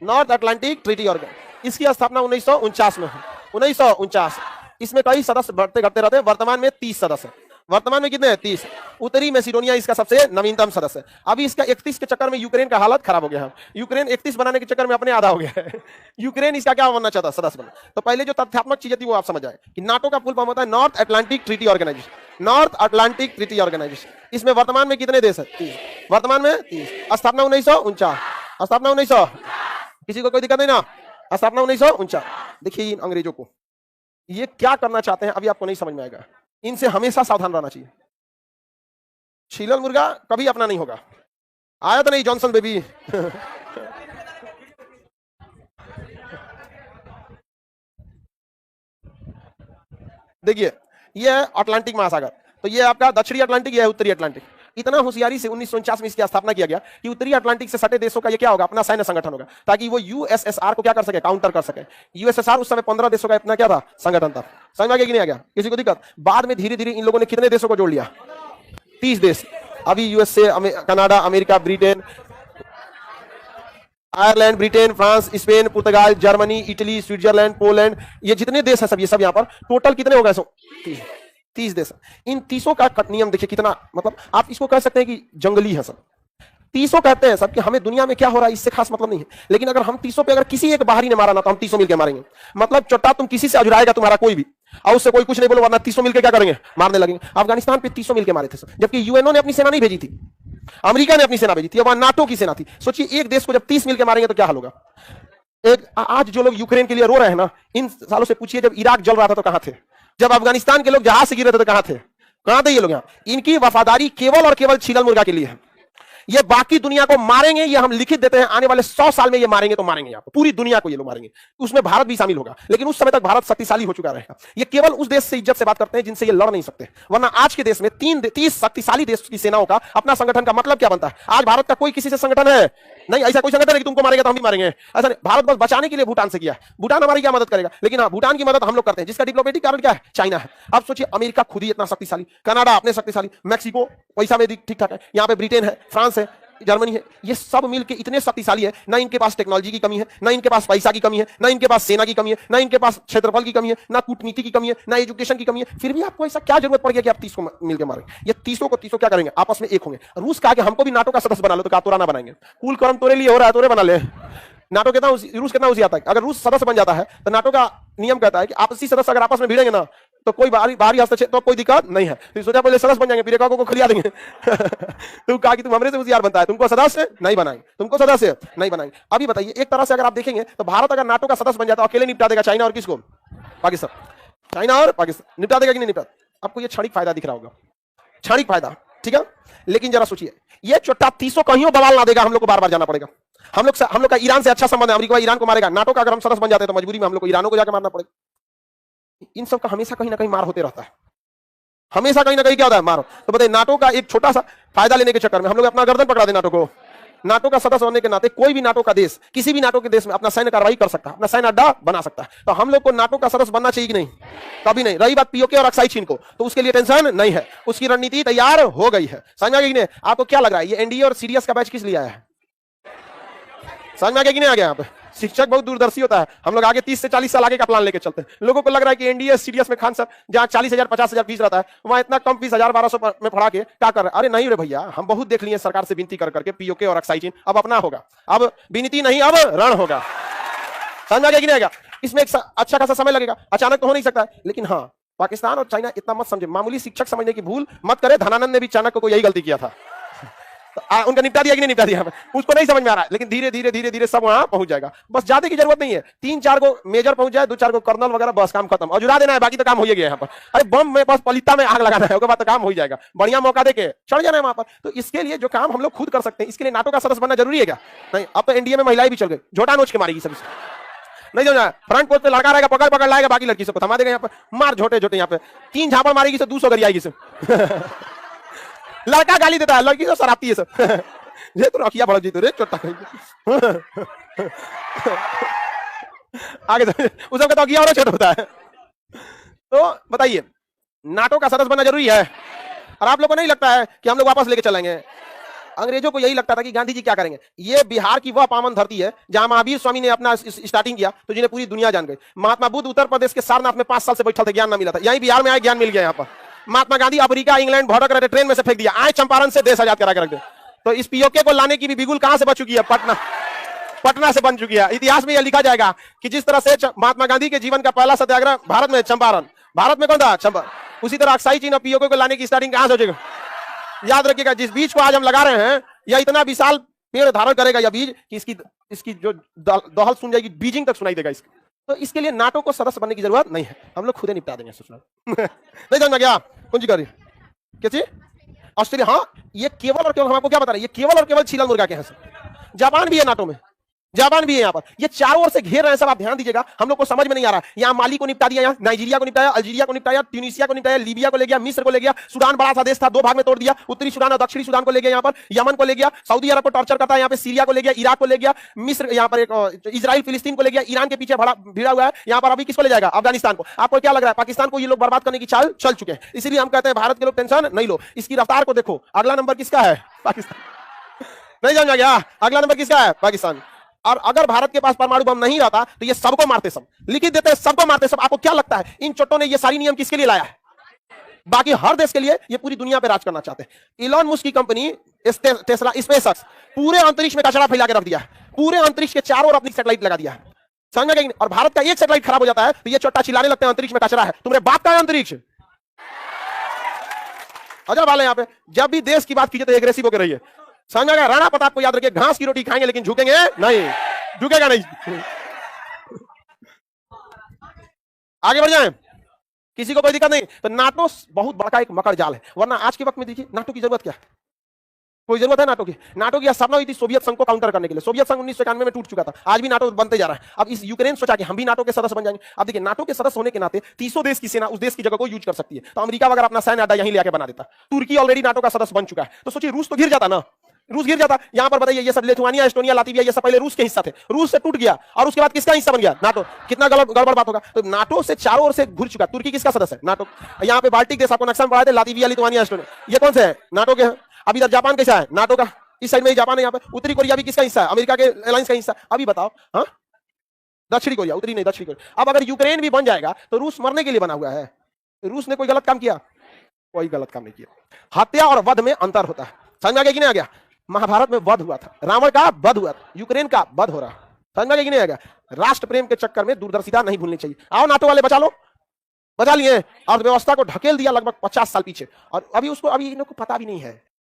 North Atlantic Treaty organisation. इसकी स्थापना 1949 में हुई, 1949। इसमें कई सदस्य बढ़ते घटते रहते हैं। वर्तमान में 30 सदस्य हैं। वर्तमान में कितने हैं? 30। उत्तरी मैसिडोनिया इसका सबसे नवीनतम सदस्य है। अभी इसका 31 के चक्कर में यूक्रेन का हालत खराब हो गया है। यूक्रेन 31 बनाने के चक्कर में अपने आधा हो गया है। यूक्रेन इसका क्या बनना चाहता सदस्य बना। तो पहले जो तथ्यात्मक चीजें थी वो आप समझ आए कि नाटो का फुल फॉर्म होता है North Atlantic Treaty Organisation. North Atlantic Treaty Organisation. इसमें वर्तमान में कितने देश है? 30। वर्तमान में 30। स्थापना 1949। स्थापना 1900। किसी को कोई दिक्कत नहीं ना? स्थापना 1949। देखिए इन अंग्रेजों को ये क्या करना चाहते हैं अभी आपको नहीं समझ में आएगा। इनसे हमेशा सावधान रहना चाहिए। छीलन मुर्गा कभी अपना नहीं होगा। आया तो नहीं जॉनसन बेबी। देखिए ये है अटलांटिक महासागर। तो ये आपका दक्षिणी अटलांटिक, ये है उत्तरी अटलांटिक। इतना होशियारी से 1949 में इसकी स्थापना किया गया कि उत्तरी अटलांटिक से सटे देशों का ये क्या होगा? अपना सैन्य संगठन होगा, ताकि वो यूएसएसआर को क्या कर सके? काउंटर कर सके। यूएसएसआर उस समय 15 देशों का इतना क्या था? संगठन था। समझ में आ गया कि नहीं आ गया? किसी को दिक्कत? बाद में धीरे धीरे इन लोगों ने कितने देशों को जोड़ लिया? 30 देश। अभी USA, Canada, America, Britain, Ireland, Britain, France, Spain, पुर्तगाल, जर्मनी, इटली, स्विट्जरलैंड, पोलैंड, ये जितने देश हैं सब, ये सब यहाँ पर टोटल कितने हो गए? 30 देश। इन 30 का नियम देखिए कितना, मतलब आप इसको कह सकते हैं कि जंगली है सब। 30 कहते हैं सब कि हमें दुनिया में क्या हो रहा है इससे खास मतलब नहीं है, लेकिन अगर हम 30 पे अगर किसी एक बाहरी ने मारा ना तो हम 30 मिलकर मारेंगे। मतलब चट्टा तुम किसी से अजुराएगा तुम्हारा कोई भी, और उससे कोई कुछ नहीं बोलो, वरना 30 मिलकर क्या करेंगे? मारने लगेंगे। अफगानिस्तान पे 30 मिलकर मारे थे सब, जबकि यूएनओ ने अपनी सेना नहीं भेजी थी, अमेरिका ने अपनी सेना भेजी थी, वहां नाटो की सेना थी। सोचिए एक देश को जब 30 मिलकर मारेंगे तो क्या हाल होगा। एक आज जो लोग यूक्रेन के लिए रो रहे हैं ना, इन सालों से पूछिए जब इराक जल रहा था तो कहां थे? जब अफगानिस्तान के लोग जहाज से गिर रहे थे तो कहां थे? कहां थे ये लोग? यहां। इनकी वफादारी केवल और केवल छीलन मुर्गा के लिए है। ये बाकी दुनिया को मारेंगे, ये हम लिखित देते हैं, आने वाले 100 साल में ये मारेंगे तो मारेंगे, यहाँ पूरी दुनिया को ये लोग मारेंगे। उसमें भारत भी शामिल होगा, लेकिन उस समय तक भारत शक्तिशाली हो चुका रहेगा। ये केवल उस देश से इज्जत से बात करते हैं जिनसे ये लड़ नहीं सकते, वरना आज के देश में 30 शक्तिशाली देश की सेनाओं का अपना संगठन का मतलब क्या बनता है? आज भारत का कोई किसी से संगठन है नहीं, ऐसा कोई संगठन है कि तुमको मारेगा तो हम भी मारेंगे, ऐसा नहीं। भारत बस बचाने के लिए भूटान से किया है, भूटान हमारी क्या मदद करेगा, लेकिन हाँ भूटान की मदद हम लोग करते हैं, जिसका डिप्लोमेटिक कारण क्या है? चाइना है। अब सोचिए अमेरिका खुद ही इतना शक्तिशाली, कनाडा अपने शक्तिशाली, मैक्सिको पैसा में ठीक ठाक है, यहाँ पे ब्रिटेन है, फ्रांस है, जर्मनी है, ये सब मिलके इतने शक्तिशाली है। ना इनके पास टेक्नोलॉजी की कमी है, ना इनके पास पैसा की कमी है, ना इनके पास सेना की कमी है, ना इनके पास क्षेत्रफल की कमी है, ना कूटनीति की कमी है, ना एजुकेशन की कमी है। फिर भी आपको ऐसा क्या जरूरत पड़ गया कि आप 30 को मिलकर मारें? ये 30 को 30 क्या करेंगे? आपस में एक होंगे। रूस कहा कि हमको भी नाटो का सदस्य बना लो, तो क्या तोरा ना बनाएंगे? कुल कर्म तोरे लिए हो रहा है, तोरे बना ले। नाटो कितना रूस कितना उसी आता है। अगर रूस सदस्य बन जाता है तो नाटो का नियम कहता है कि आपसी सदस्य अगर आपस में भिड़ेंगे ना तो कोई बाहरी हस्तक्षेप तो कोई दिक्कत नहीं है। तो सोचा पहले सदस्य बन जाएंगे, फिर को खिला देंगे। तुम कहा कि तुम हमरे से होशियार बनता है, तुमको सदस्य नहीं बनाएंगे, तुमको सदस्य नहीं बनाएंगे। अभी बताइए एक तरह से अगर आप देखेंगे तो भारत अगर नाटो का सदस्य बन जाता है अकेले निपटा देगा चाइना और किसको? पाकिस्तान। चाइना और पाकिस्तान निपटा देगा कि नहीं निपटा? आपको ये क्षणिक फायदा दिख रहा होगा, क्षणिक फायदा, ठीक है। लेकिन जरा सोचिए ये चोटा 30 कहीं बवाल ना देगा, हम लोग को बार बार जाना पड़ेगा। हम लोग का ईरान से अच्छा संबंध है, अमेरिका ईरान को मारेगा। नाटो का अगर हम सदस्य बन जाते हैं तो मजबूरी में हम लोग को ईरानों को जाकर मारना पड़ेगा। इन सब का हमेशा कहीं ना कहीं मार होते रहता है, हमेशा कहीं ना कहीं क्या होता है? मारो। तो बताइए नाटो का एक छोटा सा फायदा लेने के चक्कर में हम लोग अपना गर्दन पकड़ा दे नाटो को। नाटो का सदस्य होने के नाते कोई भी नाटो का देश किसी भी नाटो के देश में अपना सैन्य कार्रवाई कर सकता है, अपना सैन्य अड्डा बना सकता है। तो हम लोग को नाटो का सदस्य बनना चाहिए कि नहीं? कभी नहीं। रही बात पीओके और अक्साई चीन को, तो उसके लिए टेंशन नहीं है, उसकी रणनीति तैयार हो गई है। समझ में आ गया कि नहीं? आपको क्या लग रहा है ये एनडीए और सीडीएस का बैच किस लिए आया है? समझ में आ गया कि नहीं आ गया? यहाँ पे शिक्षक बहुत दूरदर्शी होता है। हम लोग आगे 30 से 40 साल आगे का प्लान लेके चलते हैं। लोगों को लग रहा है कि एनडीए सीडीएस में खान सर जहां 40,000 50,000 फीस रहता है वहां इतना कम फीस 1,000-1,200 में पढ़ा के क्या कर रहे हैं? अरे नहीं रे भैया, हम बहुत देख लिए सरकार से विनती कर करके पीओके और अक्साई चीन, अब अपना होगा, अब विनती नहीं अब रण होगा। समझ में आ गया कि नहीं आएगा? इसमें एक अच्छा खासा समय लगेगा, अचानक तो हो नहीं सकता है, लेकिन हाँ पाकिस्तान और चाइना इतना मत समझे, मामूली शिक्षक समझने की भूल मत करे। धनानंद ने भी चाणक्य को यही गलती किया था। उनका निपटा दिया कि नहीं निपटा दिया? उसको नहीं समझ में आ रहा है, लेकिन धीरे धीरे धीरे धीरे सब वहां पहुंच जाएगा। बस ज्यादा की जरूरत नहीं है, 3-4 को मेजर पहुंच जाए, 2-4 को कर्नल वगैरह, बस काम खत्म। और जुड़ा देना है, बाकी तो काम हो ही गया यहाँ पर। अरे बम में बस पलिता में आग लगाना है, उसके बाद तो काम हो ही जाएगा। बढ़िया मौका देके चढ़ जाना है वहां पर। तो इसके लिए जो काम हम लोग खुद कर सकते हैं, इसके लिए नाटो का सदस्य बनना जरूरी है क्या? नहीं। अब तो एनडीए में महिलाएं भी चल गई, झोटा नोच के मारेगी सभी नहीं समझा। फ्रंट पोस्ट पे लड़का रहेगा, पकड़ पकड़ लाएगा, बाकी लड़की सबको थमा देगा। यहाँ पर मार झोटे झोटे, यहाँ पे 3 झापड़ मारेगी से 200 गरी आएगी से। लड़का गाली देता है, लड़की तो शराबती है सब। ये तो रखिया बड़ा जी तो रे चोटा आगे उस सबका तो अगिया और छोटा होता है। तो बताइए नाटो का सदस्य बनना जरूरी है? और आप लोग को नहीं लगता है कि हम लोग वापस लेके चलेंगे? अंग्रेजों को यही लगता था कि गांधी जी क्या करेंगे। ये बिहार की वह पावन धरती है जहां महावीर स्वामी ने अपना स्टार्टिंग किया तो जिन्हें पूरी दुनिया जान गई। महात्मा बुद्ध उत्तर प्रदेश के सारनाथ में 5 साल से बैठे थे, ज्ञान ना मिला था। यही बिहार में आए, ज्ञान मिल गया। यहाँ पर महात्मा गांधी अफ्रीका इंग्लैंड भटक रहे थे, ट्रेन में से फेंक दिया, आए चंपारण से देश आजाद करा के रख दे। तो इस पीओके को लाने की भी बिगुल कहां से बच चुकी है? पटना से बन चुकी है। इतिहास में यह लिखा जाएगा कि जिस तरह से महात्मा गांधी के जीवन का पहला सत्याग्रह भारत में चंपारण, भारत में कौन था? चंपारण। उसी तरह अक्साई चीन और पीओके को लाने की स्टार्टिंग कहां से हो जाएगा? याद रखिएगा, जिस बीज को आज हम लगा रहे हैं यह इतना विशाल पेड़ धारण करेगा यह बीज कि इसकी जो दोहल सुन जाएगी, बीजिंग तक सुनाई देगा इसको। तो इसके लिए नाटो को सदस्य बनने की जरूरत नहीं है, हम लोग खुद ही निपटा देंगे। नहीं समझ गया? कौन सी कर रही क्या चीज? ऑस्ट्रेलिया। हाँ, ये केवल और केवल, हम आपको क्या बता रहे हैं, ये केवल और केवल छीलन मुर्गा के हैं। जापान भी है नाटो में, जापान भी है यहाँ पर। ये चारों ओर से घेर रहे हैं सब, आप ध्यान दीजिएगा। हम लोग को समझ में नहीं आ रहा। यहाँ माली को निपटा दिया, यहाँ नाइजीरिया को निपटाया, अल्जीरिया को निपटाया, ट्यूनीशिया को निपटाया, लीबिया को ले गया, मिस्र को ले गया, सूडान बड़ा सा देश था 2 भाग में तोड़ दिया, उत्तरी सूडान और दक्षिणी सूडान को ले गया, यहाँ पर यमन को ले गया, सऊदी अरब को टॉर्चर करता है, यहाँ पे सीरिया को ले गया, इराक को ले गया, मिस्र, यहाँ पर एक इजराइल फिलिस्तीन को ले गया, ईरान के पीछे बड़ा भिड़ा हुआ है। यहाँ पर अभी किसको ले जाएगा? अफगानिस्तान को। आपको क्या लग रहा है? पाकिस्तान को ये लोग बर्बाद करने की चाल चल चुके हैं। इसीलिए हम कहते हैं भारत के लोग टेंशन नहीं लो। इसकी रफ्तार को देखो, अगला नंबर किसका है? पाकिस्तान। नहीं समझा गया? अगला नंबर किसका है? पाकिस्तान। और अगर भारत के पास परमाणु बम नहीं रहता तो ये सबको मारते, सब लिखित देते, सबको मारते सब। आपको क्या लगता है इन चोटों ने ये सारी नियम किसके लिए लाया है? बाकी हर देश के लिए। ये पूरी दुनिया पे राज करना चाहते हैं। इलॉन मस्क की कंपनी टेस्ला, स्पेसएक्स पूरे अंतरिक्ष में कचरा फैला के रख दिया है। पूरे अंतरिक्ष के चारों ओर अपनी सैटेलाइट लगा दिया है, समझ गए? और भारत का एक सैटेलाइट खराब हो जाता है तो ये चोटा चिल्लाने लगते हैं अंतरिक्ष में कचरा है। तुम्हारे बाप का है अंतरिक्ष। अजब वाले यहाँ पे जब भी देश की बात कीजिए तो एग्रेसिव होकर रहिए, समझ गया? राणा प्रताप को याद रखिए, घास की रोटी खाएंगे लेकिन झुकेंगे नहीं, झुकेगा नहीं। आगे बढ़ जाएं, किसी को कोई दिक्कत नहीं। तो नाटो बहुत बड़ा एक मकर जाल है, वरना आज के वक्त में देखिए नाटो की जरूरत क्या है? कोई जरूरत है नाटो की? नाटो की स्थापना हुई थी सोवियत संघ को काउंटर करने के लिए। सोवियत संघ 1991 में टूट चुका था, आज भी नाटो बनते जा रहा है। अब इस यूक्रेन सोचा कि हम भी नाटो के सदस्य बन जाएंगे। अब देखिए, नाटो के सदस्य होने के नाते 300 देश की सेना उस देश की जगह को यूज कर सकती है। तो अमेरिका अगर अपना सैन्य अड्डा यहीं लेके बना देता। तुर्की ऑलरेडी नाटो का सदस्य बन चुका है, तो सोचिए रूस तो गिर जाता ना, रूस गिर जाता। यहां पर बताइए, ये सब लिथुआनिया, एस्टोनिया, लातविया, ये सब पहले रूस के हिस्सा थे, रूस से टूट गया और उसके बाद किसका हिस्सा बन गया? नाटो। कितना गड़बड़ बात होगा। तो नाटो से चारों ओर से घुर चुका। तुर्की किसका सदस्य है? नाटो। यहाँ पे बाल्टिक देश आपको नक्शा में पढ़ाए थे, लातविया, लिथुआनिया, एस्टोनिया, ये कौन से है? नाटो के हैं। अब इधर जापान कैसा है? नाटो का। इस साइड में जापान है, यहाँ पे उत्तरी कोरिया भी किसका हिस्सा है? अमेरिका के अलायंस का हिस्सा। अभी बताओ, हाँ, दक्षिणी कोरिया, उत्तरी नहीं, दक्षिणी कोरिया। अब अगर यूक्रेन भी बन जाएगा तो रूस मरने के लिए बना हुआ है। रूस ने कोई गलत काम किया? कोई गलत काम नहीं किया। हत्या और वध में अंतर होता है, समझ में आ गया कि नहीं आ गया? महाभारत में वध हुआ था, रावण का वध हुआ था, यूक्रेन का वध हो रहा, समझ में आ गया कि नहीं आ गया? राष्ट्र प्रेम के चक्कर में दूरदर्शिता नहीं भूलनी चाहिए। आओ नाटो वाले बचा लो, बचा लिए। अर्थव्यवस्था को ढकेल दिया लगभग 50 साल पीछे, और अभी इन लोगों को पता भी नहीं है